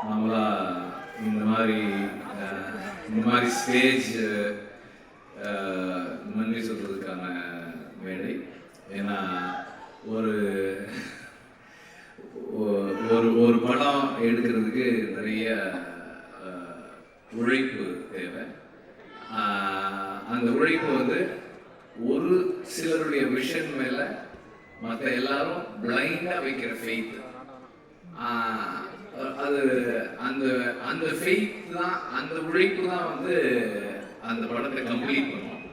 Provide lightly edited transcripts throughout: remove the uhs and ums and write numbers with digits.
நம்மளா இந்த மாதிரி ஸ்டேஜ் நன்றி சொல்றதுக்கான மேடை. ஏன்னா ஒரு ஒரு படம் எடுக்கிறதுக்கு நிறைய உழைப்பு தேவை. அந்த உழைப்பு வந்து ஒரு சிலருடைய விஷன் மேல மற்ற எல்லாரும் பிளைண்டா வைக்கிற ஃபெய்த், அது அந்த அந்த ஃபெய்த் தான், அந்த உழைப்பு தான் வந்து அந்த படத்தை கம்ப்ளீட் பண்ணும்.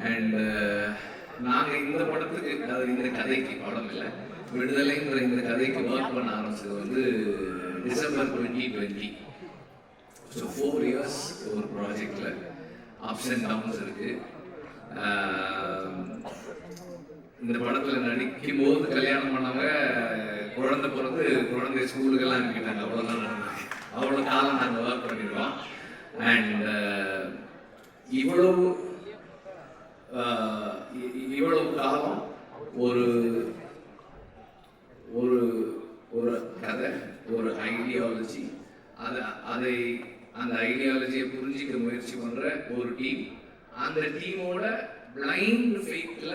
அண்ட் நாங்கள் இந்த படத்துக்கு, அதாவது இந்த கதைக்கு, படம் இல்லை, விடுதலைங்கிற இந்த கதைக்கு ஒர்க் பண்ண ஆரம்பிச்சது வந்து டிசம்பர் 2020. ஸோ 4 years ஒரு ப்ராஜெக்டில் அப்ஸ் அண்ட் டவுன்ஸ் இருக்கு. இந்த படத்தில் நடிக்கும் போது கல்யாணம் பண்ணவங்க குழந்தை பிறந்து குழந்தை ஸ்கூலுக்கெல்லாம் அனுப்பிட்டாங்க. அவ்வளோதான் நடந்தது. அவ்வளோ காலம் நாங்கள் ஒர்க் பண்ணியிருக்கோம். அண்ட் இவ்வளவு காலம் ஒரு ஒரு ஒரு கதை, ஒரு ஐடியாலஜி, அந்த ஐடியாலஜியை புரிஞ்சிக்க முயற்சி பண்ற ஒரு டீம், அந்த டீமோட பிளைண்ட் ஃபெய்த்ல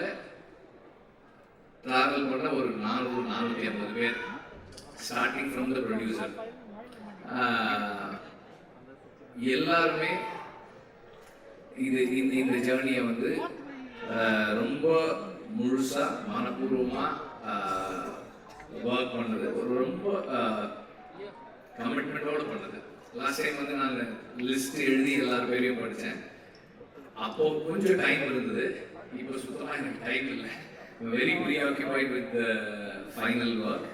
டிராவல் பண்ண ஒரு 450 பேர், ஸ்டார்டிங் ஃப்ரம் த ப்ரொடியூசர். எல்லாருமே இந்த ஜேர்னியை வந்து ரொம்ப முழுசா மனப்பூர்வமா ஒர்க் பண்ணது, ரொம்ப கமிட்மெண்டோட பண்ணது. லாஸ்ட் டைம் வந்து நான் லிஸ்ட் எழுதி எல்லாரும் பேரையும் படித்தேன். அப்போ கொஞ்சம் டைம் இருந்தது, இப்போ சுத்தமாக எனக்கு டைம் இல்லை. Very preoccupied with final work.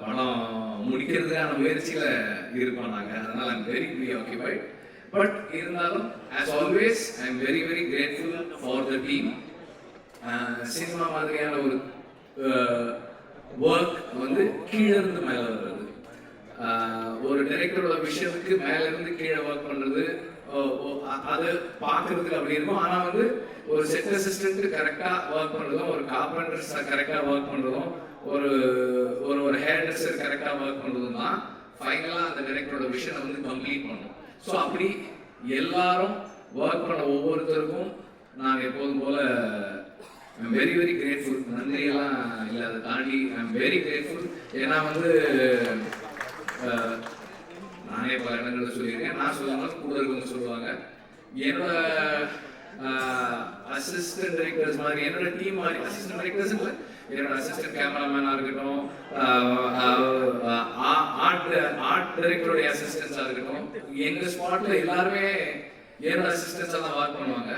படம் முடிக்கிறதுக்கான முயற்சியில் இருப்போம் நாங்கள், அதனால் ஐம் வெரி ப்ரீஆக்கியூபைட். பட் இருந்தாலும் as always I am very very grateful for the team. Cinema மாதிரியான ஒரு ஒர்க் வந்து கீழே இருந்து மேலே வர்றது, ஒரு டைரக்டரோட விஷயத்துக்கு மேலே இருந்து கீழே ஒர்க் பண்ணுறது, அது பார்க்கறதுக்கு அப்படி இருக்கும். ஆனால் வந்து ஒரு செட் அசிஸ்டன்ட் கரெக்டாக ஒர்க் பண்ணுறதும், ஒரு கார்பெண்டர்ஸ் கரெக்டாக ஒர்க் பண்ணுறதும், ஒரு ஒரு ஹேர் ட்ரெஸ்ஸர் கரெக்டாக ஒர்க் பண்ணுறதும் தான் ஃபைனலாக அந்த டைரக்டரோட விஷனை வந்து கம்ப்ளீட் பண்ணும். ஸோ அப்படி எல்லாரும் ஒர்க் பண்ண ஒவ்வொருத்தருக்கும் நான் எப்போதும் போல ஐம் வெரி வெரி கிரேட்ஃபுல். நன்றியெல்லாம் இல்லை, அதை தாண்டி ஐம் வெரி கிரேட்ஃபுல். ஏன்னா வந்து நானே பல இடங்களில் சொல்லியிருக்கேன், நான் சொல்லணும் கூட இருக்கவங்க சொல்லுவாங்க, என்னோட அசிஸ்டன்ட் டைரக்டர்ஸ் மாதிரி, என்னோட டீம் மாதிரி, அசிஸ்டன்ட் டைரக்டர்ஸ் இல்லை, என்னோட அசிஸ்டன்ட் கேமராமேனாக இருக்கட்டும், ஆர்ட் டைரக்டருடைய அசிஸ்டன்ஸாக இருக்கட்டும், எங்கள் ஸ்பாட்டில் எல்லாருமே என்னோட அசிஸ்டன்ஸாக தான் ஒர்க் பண்ணுவாங்க.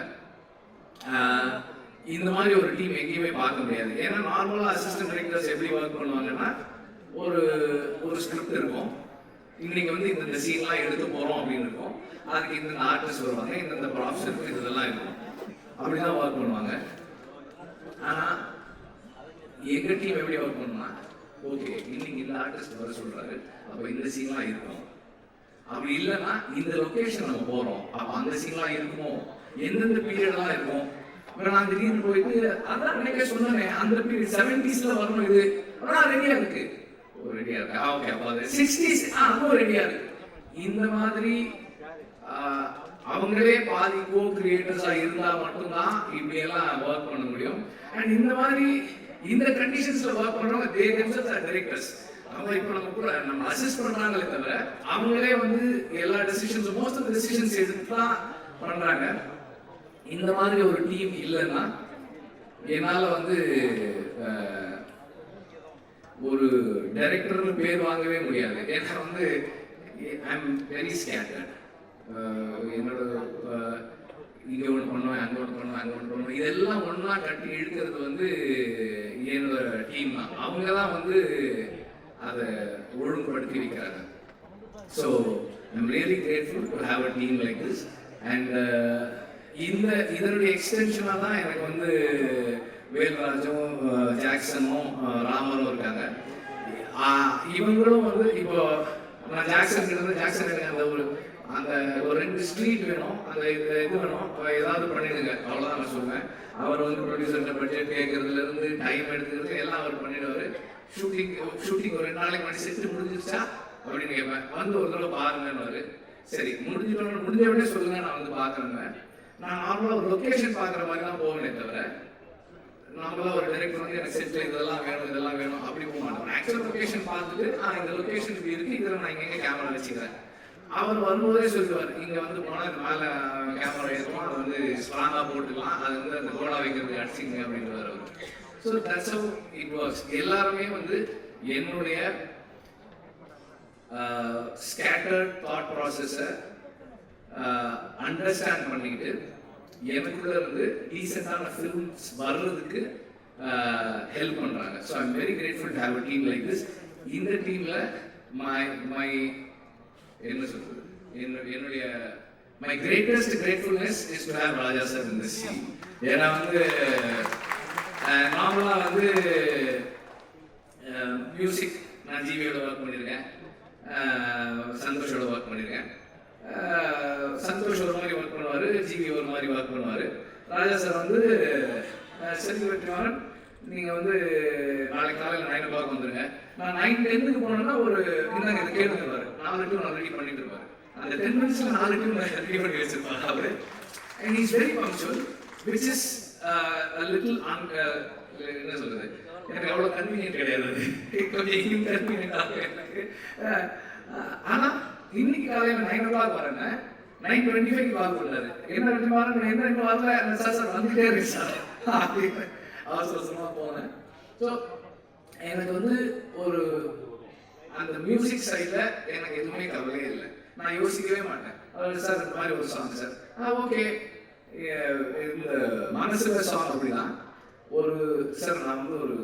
இந்த மாதிரி ஒரு டீம் எங்கேயுமே பார்க்க முடியாது. ஏன்னா நார்மலாக அசிஸ்டன்ட் டைரக்டர்ஸ் எப்படி ஒர்க் பண்ணுவாங்கன்னா, ஒரு ஸ்கிரிப்ட் இருக்கும், இன்னைக்கு வந்து இந்த சீன்லாம் எடுத்து போகிறோம் அப்படின்னு இருக்கும், அதுக்கு இந்த ஆர்டிஸ்ட் வருவாங்க, இந்த ப்ராப்ஸ் இருக்கும், இதெல்லாம் இருக்கும், அப்படிதான் ஒர்க் பண்ணுவாங்க. ஆனால் எங்கள் டீம் எப்படி ஒர்க் பண்ணுனா, ஓகே இன்னைக்கு இந்த ஆர்டிஸ்ட் வர சொல்கிறாரு, அப்போ இந்த சீன்லாம் இருக்கும், அப்படி இல்லைன்னா இந்த லொக்கேஷன் நம்ம போகிறோம், அப்போ அந்த சீன்லாம் இருக்குமோ, எந்தெந்த பீரியட்லாம் இருக்கும். இப்போ நான் திடீர்னு போயிட்டு அதான் நினைக்க சொன்னேன், அந்த பீரியட் 70s வரணும், இது ஆனால் ரெடியாக இருக்கு, ரெடியா இருக்கு, ஓகே அப்போ அது 60s அதுவும் ரெடியா இருக்கு. இந்த மாதிரி அவங்களே பாதி கோ கிரியேட்டர்ஸா இருந்தா மட்டும்தான் இப்படியெல்லாம் ஒர்க் பண்ண முடியும். அண்ட் இந்த மாதிரி இந்த கண்டிஷன்ஸ்ல ஒர்க் பண்றவங்க தே themselves are directors. அவங்க இப்போ நம்ம கூட நம்ம அசிஸ்ட் பண்றாங்களே தவிர அவங்களே வந்து எல்லா decisions, most of the decisions எடுத்து தான் பண்றாங்க. இந்த மாதிரி ஒரு டீம் இல்லைன்னா என்னால வந்து ஒரு டைரக்டர்னு பேர் வாங்கவே முடியாது. ஏன்னா வந்து ஐ எம் வெரி ஸ்கேட்டர்ட். என்னோட இங்கே ஒன்று பண்ணுவேன், அங்கே ஒன்று பண்ணுவேன், அங்கே ஒன்று பண்ணுவேன், இதெல்லாம் ஒன்றா கட்டி இழுக்கிறது வந்து என்னோட டீம் தான். அவங்க தான் வந்து அதை ஒழுங்குபடுத்தி வைக்கிறாங்க. So I'm really grateful to have a team like this. And இதனுடைய எக்ஸ்டென்ஷனாக தான் எனக்கு வந்து வேல்ராஜும் ஜாக்சனும் ராமரும் இருக்காங்க. இவங்களும் வந்து இப்போ நான் ஜாக்சன் எனக்கு அந்த ஒரு 2 ஸ்ட்ரீட் வேணும், அந்த இது வேணும், ஏதாவது பண்ணிடுங்க, அவ்வளோதான் நான் சொல்லுவேன். அவர் வந்து ப்ரொடியூசர்கிட்ட பட்ஜெட் கேட்கறதுல இருந்து டைம் எடுத்துக்கிறது எல்லாம் அவர் பண்ணிடுவார். ஷூட்டிங் ஒரு 2 நாளைக்கு முன்னாடி செட்டு முடிஞ்சிருச்சா அப்படின்னு கேட்பேன். வந்து ஒரு தடவை பாருங்கன்னு. சரி முடிஞ்ச உடனே சொல்லுங்க, நான் வந்து பார்க்குறேங்க. நான் நார்மலாக ஒரு லொக்கேஷன் பார்க்குற மாதிரி தான் போவேனே தவிர, நம்மளாம் ஒரு டைரக்டர் வந்து எனக்கு செட்டில் இதெல்லாம் வேணும் அப்படி போக மாட்டோம். ஆக்சுவல் லொக்கேஷன் பார்த்துட்டு இந்த லொக்கேஷன் இப்படி இருக்கு, இதில் நான் எங்கே கேமரா வச்சுக்கிறேன். அவர் வரும்போதே சொல்லுவார், இங்கே வந்து போனால் இது மேலே கேமரா ஏற்றுவோம், அதை வந்து ஸ்ட்ராங்காக போட்டுக்கலாம், அது வந்து அந்த கோடா வைக்கிறதுக்கு அடிச்சிங்க அப்படின்றவர் அவர். So that's how it was. எல்லாருமே வந்து என்னுடைய ஸ்கேட்டர்ட் தாட் ப்ராசஸை அண்டர்ஸ்டாண்ட் பண்ணிக்கிட்டு எனக்குள்ள இருந்து டீசெண்டான ஃபிலிம்ஸ் வர்றதுக்கு ஹெல்ப் பண்ணுறாங்க. So I'm very grateful to have a team like this. இந்த டீமில் மை என்ன சொல்றது, என்னுடைய my greatest gratefulness is to have Raja sir in this team. ஏன்னா வந்து நார்மலாக வந்து மியூசிக் நான் ஜிவியோட ஒர்க் பண்ணியிருக்கேன், சந்தோஷோட ஒர்க் பண்ணியிருக்கேன். சந்தோஷ் ஒரு மாதிரி ஒர்க் பண்ணுவார், ஜிவி ஒரு மாதிரி ஒர்க் பண்ணுவார். ராஜா சார் வந்து சரி வெற்றிமாறன், நீங்கள் வந்து நாளைக்கு காலையில் 9 o'clock வந்துருங்க. நான் 9:10 போனேன்னா ஒரு இந்தாங்க இதை கேட்டுருவார். 4 டியூன் நான் ரெடி பண்ணிட்டு இருப்பார். அந்த 10 minutes 4 டியூன் ரெடி பண்ணி வச்சிருப்பார் அவர். And is very punctual, which is little என்ன சொல்றது, எனக்கு அவ்வளோ கன்வீனியன்ட் கிடையாது, கொஞ்சம் இன்கன்வீனியன்டாக எனக்கு. ஆனால் இன்னைக்கு காலையில் 9 o'clock வரேங்க, 9:25 கால் பண்ணாரு. என்ன வெற்றிமாறன் என்ன இன்னும் வரல சார், வந்துகிட்டே இருக்கு சார் அப்படின்னு அவசரமாக போனேன். ஸோ எனக்கு வந்து ஒரு அந்த மியூசிக் சைடில் எனக்கு எதுவுமே கவலையே இல்லை. நான் யோசிக்கவே மாட்டேன். சார் இந்த மாதிரி ஒரு சாங் சார், ஓகே இந்த மனசுல சாங் அப்படிதான் ஒரு சார், நான் வந்து ஒரு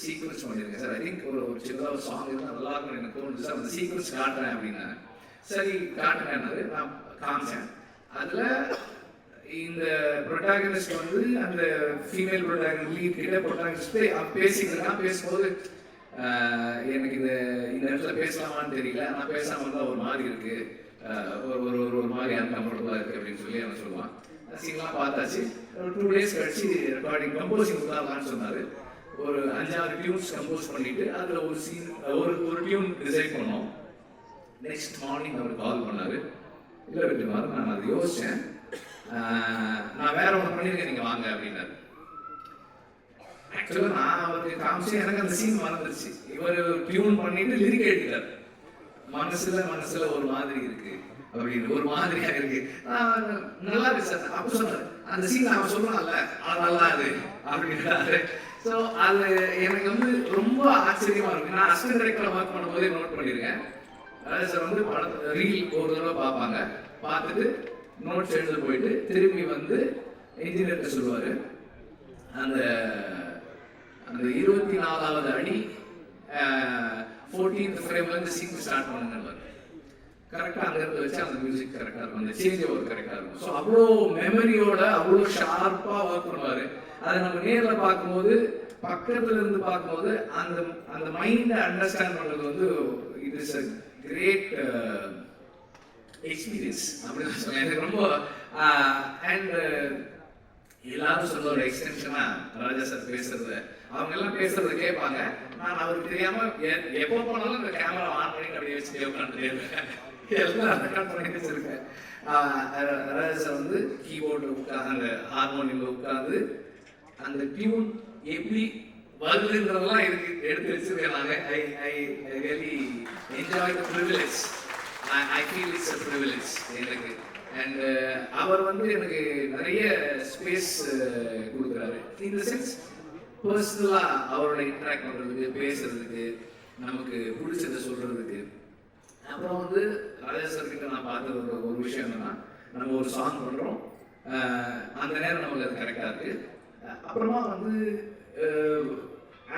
சீக்வன்ஸ் பண்ணியிருக்கேன் சார், ஐ திங்க் ஒரு சின்னதாக ஒரு சாங் இருந்தால் நல்லா இருக்கும் எனக்கு தோணுது சார், அந்த சீக்வன்ஸ் காட்டுறேன் அப்படின்னா. சரி காட்டுறேன்னாரு, நான் காமிச்சேன். அதில் இந்த ப்ரொட்டாகனிஸ்ட் வந்து அந்த ஃபீமேல் ப்ரொட்டாகனிஸ்ட் லீட் கிட்ட ப்ரொட்டாகனிஸ்ட் பேசிக்கிறேன். பேசும்போது எனக்கு இந்த இடத்துல பேசலாமான்னு தெரியல, ஆனால் பேசாமல் தான் ஒரு மாதிரி இருக்கு, ஒரு மாதிரி அன்கம்ஃபர்டபுளாக இருக்கு அப்படின்னு சொல்லி அவன் சொல்லுவான். சீன்லாம் பார்த்தாச்சு. ஒரு 2 days கழிச்சு ரெக்கார்டிங் கம்போசிங் உதாரணம்னு சொன்னார். ஒரு 5-6 டியூன்ஸ் கம்போஸ் பண்ணிட்டு அதில் ஒரு சீன் ஒரு டியூன் டிசைட் பண்ணோம். நெக்ஸ்ட் மார்னிங் அவர் கால் பண்ணார். இல்லை வெற்றிமாறன், நான் அதை யோசித்தேன், நான் வேற ஒன்று பண்ணியிருக்கேன், நீங்கள் வாங்க அப்படின்னாரு. ஆக்சுவலாக நான் அவருக்கு காமிச்சு எனக்கு அந்த சீன் மறந்துருச்சு. இவர் டியூன் பண்ணிட்டு லிரிக் எழுதிட்டார். மனசுல ஒரு மாதிரி இருக்கு அப்படின்னு, ஒரு மாதிரியா இருக்கு, நல்லா இருக்கு சார். அப்போ சொன்னார், அந்த சீன் அவன் சொல்றான்ல அது நல்லா அது அப்படின்றாரு. ஸோ அது எனக்கு வந்து ரொம்ப ஆச்சரியமா இருக்கு. நான் அசிஸ்டன்ட் டைரக்டர் ஒர்க் பண்ணும்போதே நோட் பண்ணியிருக்கேன். அதாவது சார் வந்து படத்தை ரீல் ஒரு தடவை பார்ப்பாங்க, பார்த்துட்டு நோட்ஸ் எழுத போயிட்டு திரும்பி வந்து இன்ஜினியர்கிட்ட சொல்லுவார், அந்த 24வது அடி 14th ஃப்ரேம்ல இருந்து சீன் ஸ்டார்ட் பண்ணுங்க. கரெக்டாக அங்கேருந்து வச்சு அந்த மியூசிக் கரெக்டாக இருக்கும், அந்த சேஞ்ச் ஓவர் கரெக்டாக இருக்கும். ஸோ அவ்வளோ மெமரியோட அவ்வளோ ஷார்ப்பாக ஒர்க் பண்ணுவார். அதை நம்ம நேரில் பார்க்கும்போது, பக்கத்துல இருந்து பார்க்கும்போது அந்த மைண்டை அண்டர்ஸ்டாண்ட் பண்ணுறது வந்து it is a great experience அப்படின்னு சொல்லுவேன். எனக்கு ரொம்ப அண்ட் எல்லாரும் சொல்ல ஒரு எக்ஸ்டென்ஷனா ராஜா சார் பேசுறது, அவங்க எல்லாம் பேசுறது கேட்பாங்க. நான் அவருக்கு தெரியாம எப்போ போனாலும் இந்த கேமரா ஆன் பண்ணி அப்படியே வச்சு உட்காந்து எல்லாம் ரெக்கார்ட் பண்ணி வச்சிருக்கேன். ராஜா சார் வந்து கீபோர்டு உட்காந்து அந்த ஹார்மோனியம்ல உட்காந்து அந்த டியூன் எப்படி வருதுன்றதெல்லாம் எடுத்து வச்சிருக்கேன். நான் I really enjoy the privilege. I feel it's a privilege எனக்கு. அண்ட் அவர் வந்து எனக்கு நிறைய ஸ்பேஸ் கொடுக்குறாரு. இந்த சென்ஸ் பர்சனலாக அவரோட இன்ட்ராக்ட் பண்ணுறதுக்கு, பேசுறதுக்கு, நமக்கு பிடிச்சதை சொல்கிறதுக்கு. அப்புறம் வந்து ராஜா சார்கிட்ட நான் பார்த்த ஒரு விஷயம் என்னன்னா, நம்ம ஒரு சாங் பண்ணுறோம், அந்த நேரம் நமக்கு அது கரெக்டாக இருக்குது. அப்புறமா வந்து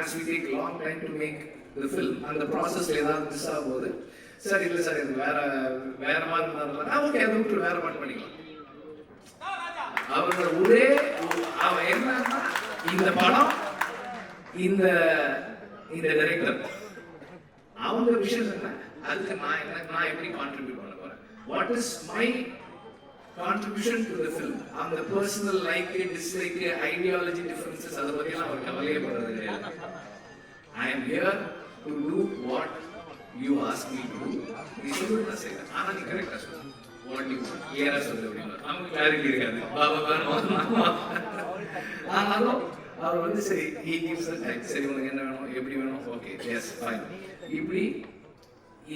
as we take long time to make the film, அந்த ப்ராசஸில் ஏதாவது மிஸ் ஆகும்போது, சார் இல்லை சார் இது வேற மாதிரி இருந்தாலும் ஓகே அதை விட்டு வேற பாட்டு பண்ணிக்கலாம். அவரோட ஒரே அவன் என்னன்னா, இந்த படம் இந்த டைரக்டர் அவங்க விஷயம் என்ன, அதுக்கு நான் எப்படி கான்ட்ரிபியூட் பண்ண போறேன், what is my contribution to the film. அந்த personal like dislike ideology differences அதை பற்றியெல்லாம் அவர் கவலையே படுறது கிடையாது. I am here to do what you ask me to do. சொல்லு நான் செய்வேன், ஆனா நீ கரெக்டா சொல்லு, வாட் யூ வாண்ட், கிளியரா சொல்லு அப்படின்னு. நமக்கு கிளாரிட்டி இருக்காது, பாபா வேணும். ஆனாலும் அவர் வந்து சரி he gives the time, சரி உனக்கு என்ன வேணும், எப்படி வேணும், ஓகே எஸ் ஃபைன். இப்படி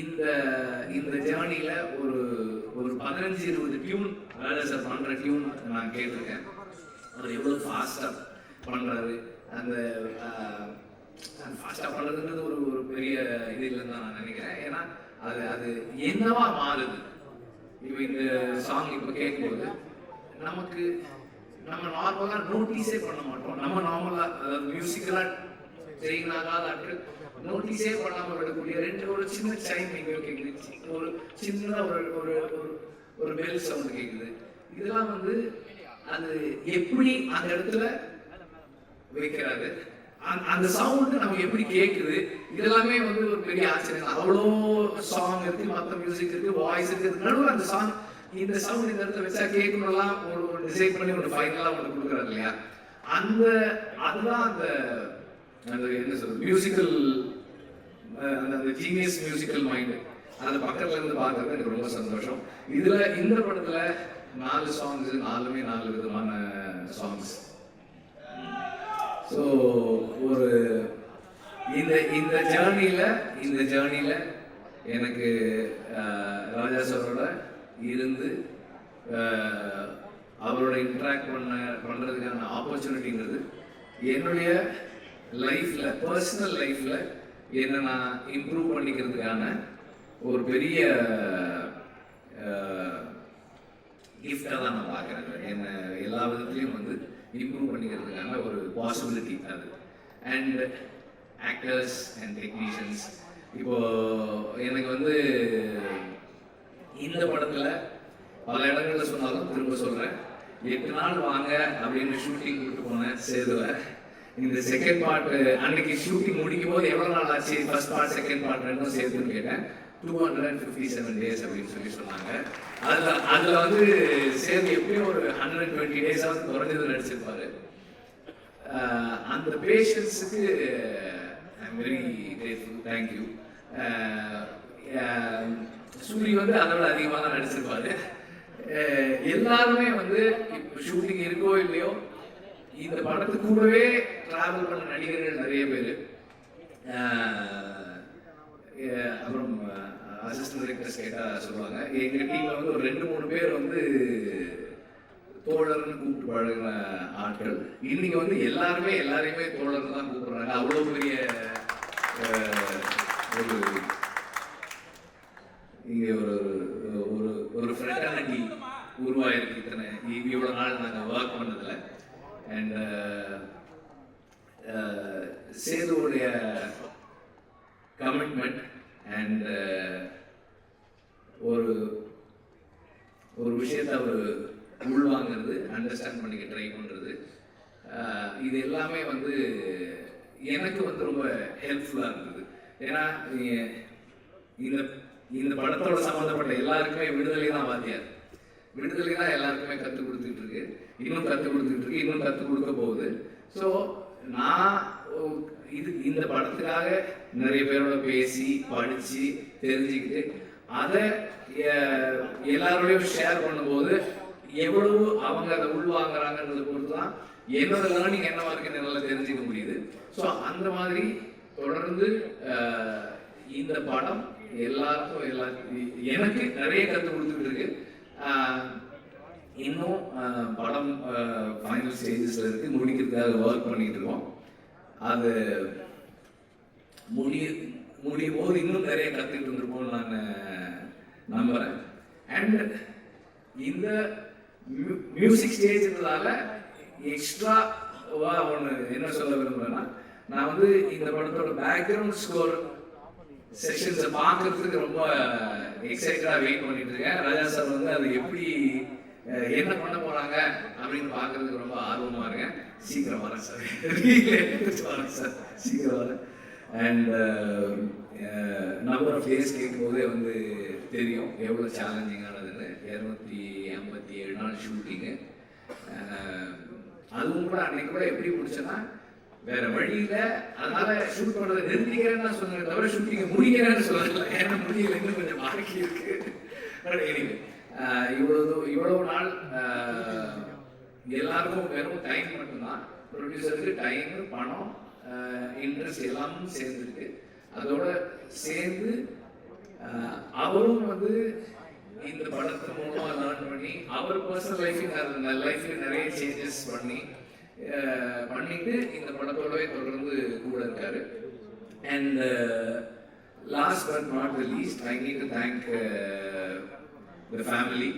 இந்த இந்த ஜேர்னியில் ஒரு 15-20 டியூன் ராஜா சார் பண்ணுற டியூன் நான் கேட்டிருக்கேன். அவர் எவ்வளோ ஃபாஸ்ட்டாக பண்ணுறாரு, அந்த ஃபாஸ்ட்டாக பண்ணுறதுன்றது ஒரு பெரிய இது இல்லைன்னு தான் நான் நினைக்கிறேன். ஏன்னா அது என்னவா மாறுது. இப்போ இந்த சாங் இப்போ கேட்கும்போது நம்ம நார்மலாக நோட்டீஸே பண்ண மாட்டோம். நம்ம நார்மலாக அதாவது மியூசிக்கலாக ட்ரெயின் ஆகாத ஆட்கள் நோட்டீஸே பண்ணாமல் விடக்கூடிய ஒரு சின்ன சைன் எங்கேயோ கேட்குது, ஒரு சின்னதாக ஒரு பெல் சவுண்ட் கேட்குது. இதெல்லாம் வந்து அது எப்படி அந்த இடத்துல வைக்கிறாரு, அந்த சவுண்டு நமக்கு எப்படி கேட்குது, இதெல்லாமே வந்து ஒரு பெரிய ஆச்சரியம். அவ்வளோ சாங் இருக்கு, மற்ற மியூசிக் இருக்கு, வாய்ஸ் இருக்கு, நடுவில் அந்த சாங் இந்த சவுண்ட் இந்த இடத்துல வச்சா கேட்கணும்லாம் ஒரு டிசைட் பண்ணி ஒரு ஃபைனலாக ஒன்று கொடுக்குறாரு இல்லையா. அதுதான் அந்த என்ன சொல்றது மியூசிக்கல் அந்த ஜீனியஸ் மியூசிக்கல் மைண்டு. அந்த பக்கத்துல இருந்து பார்க்கறது எனக்கு ரொம்ப சந்தோஷம். இதுல இந்த படத்துல 4 சாங்ஸ், 4 விதமான சாங்ஸ். ஸோ ஒரு இந்த ஜேர்னியில எனக்கு ராஜா சாரோட இருந்து அவரோட இன்ட்ராக்ட் பண்றதுக்கான ஆப்பர்ச்சுனிட்டிங்கிறது என்னுடைய லைஃப்ல, பர்சனல் லைஃப்ல என்ன நான் இம்ப்ரூவ் பண்ணிக்கிறதுக்கான ஒரு பெரிய கிஃப்டாக தான் நான் பார்க்குறேன். என்ன எல்லா விதத்துலையும் வந்து இம்ப்ரூவ் பண்ணிக்கிறதுக்கான ஒரு பாசிபிலிட்டி அது. அண்ட் ஆக்டர்ஸ் அண்ட் டெக்னீஷியன்ஸ், இப்போ எனக்கு வந்து இந்த படத்தில் பல இடங்களில் சொன்னாலும் திரும்ப சொல்கிறேன், 8 நாள் வாங்க அப்படின்னு ஷூட்டிங் கூப்பிட்டு போனேன் சேதுவை. இந்த செகண்ட் பார்ட் அன்னைக்கு ஷூட்டிங் முடிக்கும் போது எவ்வளோ நாள் ஆச்சு, ஃபர்ஸ்ட் பார்ட் செகண்ட் பார்ட் ரெண்டும் சேர்த்துன்னு கேட்டேன். 257 டேஸ் அப்படின்னு சொன்னாங்க. அதில் வந்து சேர்ந்து எப்படியும் ஒரு 120 டேஸாவது குறைஞ்சது நடிச்சிருப்பாரு. அந்த பேஷன்ஸுக்கு I am very grateful, thank you. Soori வந்து அதை விட அதிகமாக தான் நடிச்சிருப்பாரு. எல்லாருமே வந்து இப்போ ஷூட்டிங் இருக்கோ இல்லையோ இந்த படத்து கூடவே டிராவல் பண்ண நடிகர்கள் நிறைய பேர். அப்புறம் அசிஸ்டன்ட் டைரக்டர்ஸ் கேட்டால் சொல்லுவாங்க, எங்கள் டீமில் வந்து ஒரு 2-3 பேர் வந்து தோழர்னு கூப்பிட்டு பழகின ஆட்கள். இன்னைக்கு வந்து எல்லாரையுமே தோழர்னு தான் கூப்பிடுறாங்க. அவ்வளோ பெரிய ஒரு இங்கே ஒரு ஃப்ரெட்டர்னிட்டி உருவாயிருக்கு இத்தனை இவ்வளோ நாள் நாங்கள் ஒர்க் பண்ணதில். அண்ட் சேதுவுடைய கமிட்மெண்ட் அண்ட் ஒரு விஷயத்தை அவர் உள்வாங்கிறது, அண்டர்ஸ்டாண்ட் பண்ணிக்க ட்ரை பண்ணுறது, இது எல்லாமே வந்து எனக்கு வந்து ரொம்ப ஹெல்ப்ஃபுல்லாக இருந்தது. ஏன்னா இந்த படத்தோட சம்மந்தப்பட்ட எல்லாருக்குமே விடுதலை தான் வாத்தியார். விடுதலை தான் எல்லாருக்குமே கற்றுக் கொடுத்துட்டு இருக்கு, இன்னும் கற்றுக் கொடுத்துட்டு இருக்கு, இன்னும் கற்றுக் கொடுக்க போகுது. ஸோ நான் இந்த படத்துக்காக நிறைய பேரோட பேசி படித்து தெரிஞ்சுக்கிட்டு அதை எல்லாரோடையும் ஷேர் பண்ணும்போது எவ்வளவு அவங்க அதை உள்வாங்கிறாங்கன்றதை பொறுத்து தான் என்னோட லேர்னிங் என்னவா இருக்குன்னு நல்லா தெரிஞ்சுக்க முடியுது. ஸோ அந்த மாதிரி தொடர்ந்து இந்த படம் எனக்கு நிறைய கற்றுக் கொடுத்துட்டு இருக்கு. இன்னும் படம் ஃபைனல் ஸ்டேஜஸ்ல இருக்கு, முடிக்கிறதுக்காக ஒர்க் பண்ணிட்டு இருக்கோம். அது முடியும் போது இன்னும் நிறைய கற்றுக்கிட்டு இருந்திருப்போம்னு நான் நம்புறேன். அண்ட் இந்த மியூசிக் ஸ்டேஜ்ன்றதால எக்ஸ்ட்ராவா ஒன்று என்ன சொல்ல விரும்புறேன்னா, நான் வந்து இந்த படத்தோட பேக்ரவுண்ட் ஸ்கோர் செக்ஷன்ஸை பார்க்கறதுக்கு ரொம்ப எக்ஸைட்டடாக வெயிட் பண்ணிட்டு இருக்கேன். ராஜா சார் வந்து அது எப்படி என்ன பண்ண போறாங்க அப்படின்னு பார்க்கறதுக்கு ரொம்ப ஆர்வமா இருக்கேன். சீக்கிரம் வரேன் சார், வரேன் சார், சீக்கிரம் வரேன். அண்ட் நம்பர் ஆஃப் டேஸ் கேட்கும் போதே வந்து தெரியும் எவ்வளோ சேலஞ்சிங்கானதுன்னு. 257 நாள் ஷூட்டிங்கு. அதுவும் கூட அன்னைக்கு கூட எப்படி பிடிச்சேன்னா, வேற வழியில அதனால ஷூட் பண்றதை நிறுத்திக்கிறேன்னு சொன்னேன் தவிர ஷூட்டிங்க முடிக்கிறேன்னு சொல்லல. ஏன்னா முடியல, இன்னும் கொஞ்சம் பாக்கி இருக்கு. பட் எனிவே இவ்வளவு நாள் எல்லாருக்கும் வெறும் டைம் மட்டும்தான். ப்ரொடியூசருக்கு டைம், பணம், இன்ட்ரெஸ்ட் எல்லாமும் சேர்ந்துருக்கு. அதோட சேர்ந்து அவரும் வந்து இந்த படத்து மூலமா லேர்ன் பண்ணி அவர் பர்சனல் லைஃப்ல நிறைய சேஞ்சஸ் பண்ணிட்டு இந்த படத்தோடவே தொடர்ந்து கூட இருக்காரு. And last but not the least, I need to thank the family.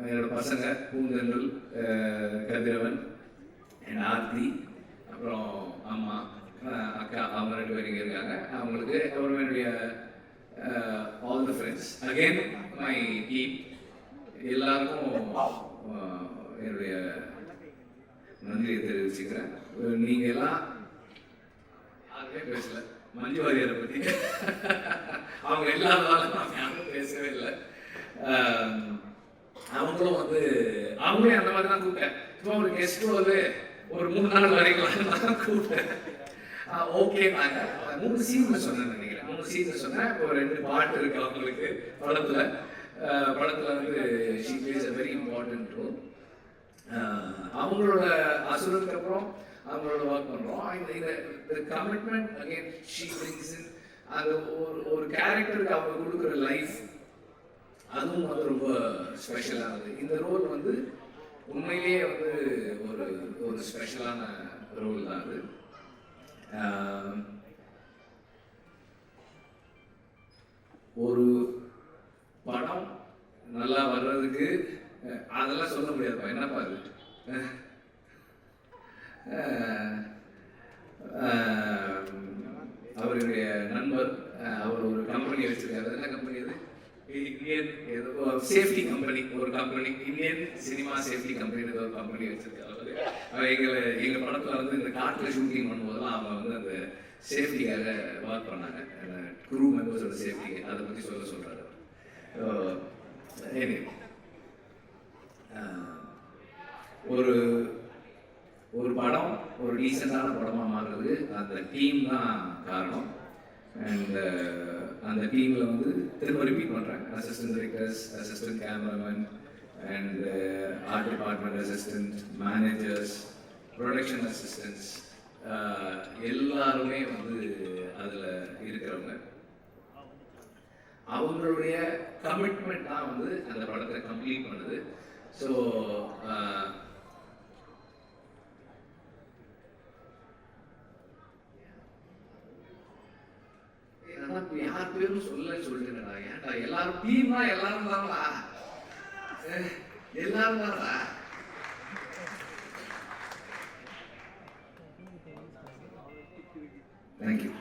என்னோட பசங்க பூந்தென்றல், கதிரவன் அண்ட் ஆர்த்தி, அப்புறம் அம்மா, அக்கா, அவங்க 2 பேர் இங்கே இருக்காங்க. அவங்களுக்கு அப்புறம் என்னுடைய all the friends, again my team, எல்லாருக்கும் என்னுடைய நன்றியை தெரிவிச்சுக்கிறேன். நீங்கள் எல்லாம் யாருமே பேசல மஞ்சு வாரியரை பற்றி. அவங்க எல்லாரும் நான் யாரும் பேசவே இல்லை. அவங்களும் வந்து அவங்களே அந்த மாதிரி தான் கூப்பிட்டேன். சும்மா ஒரு கெஸ்ட் ரோல் ஒரு 3 நாள் வரைக்கும் தான் கூப்பிட்டேன். ஓகே, நாங்கள் 3 சீன்ல சொன்னேன் நினைக்கிறேன். 3 சீன்ல சொன்னேன். இப்போ 2 பாட்டு இருக்கு அவங்களுக்கு படத்துல வந்து she plays a very important role. அவங்களோட அசுரனுக்கு அப்புறம் அவங்களோட ஒர்க் பண்றோம். இந்த commitment again she brings in அந்த ஒரு கேரக்டருக்கு அவங்க கொடுக்குற லைஃப், அதுவும் வந்து ரொம்ப ஸ்பெஷலானது. இந்த ரோல் வந்து உண்மையிலேயே வந்து ஒரு ஸ்பெஷலான ரோல் தான் அது. ஒரு படம் நல்லா வர்றதுக்கு அதெல்லாம் சொல்ல முடியாதுப்பா, என்னப்பா அது. அவருடைய நண்பர் அவர் ஒரு கம்பெனி வச்சிருக்காரு. என்ன கம்பெனி அது? இந்தியன் ஏதோ சேஃப்டி கம்பெனி, ஒரு company, Indian cinema safety company ஏதோ ஒரு கம்பெனி வச்சிருக்காரு. அவர் எங்க படத்துல வந்து இந்த காட்டுல ஷூட்டிங் பண்ணும்போதெல்லாம் அவங்க வந்து அந்த சேஃப்டிக்காக ஒர்க் பண்ணாங்க. குரூ மெம்பர்ஸோட சேஃப்டிக்கு அதை பற்றி சொல்றாரு. ஒரு படம் ஒரு டீசெண்டான படமாக மாறுறது அந்த டீம் தான் காரணம். அண்ட் அந்த டீமில் வந்து திரும்ப ரிப்பீட் பண்ணுறேன், assistant directors, assistant cameraman and art department assistant, managers, production assistants, எல்லாருமே வந்து அதில் இருக்கிறவங்க. அவங்களுடைய கமிட்மெண்ட் தான் வந்து அந்த படத்தை கம்ப்ளீட் பண்ணுது. ஸோ யார் பேரும் சொல்லிட்டுடா, ஏன்டா எல்லாரும் டீமா எல்லாரும் தானடா, எல்லாரும் தானடா. Thank you.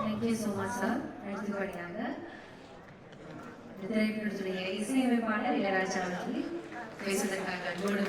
Thank you so much sir. அடுத்தபடியாக திரைப்படத்துடைய இசையமைப்பாளர் இளையராஜா அவர்கள் பேசுவதற்காக அன்போடு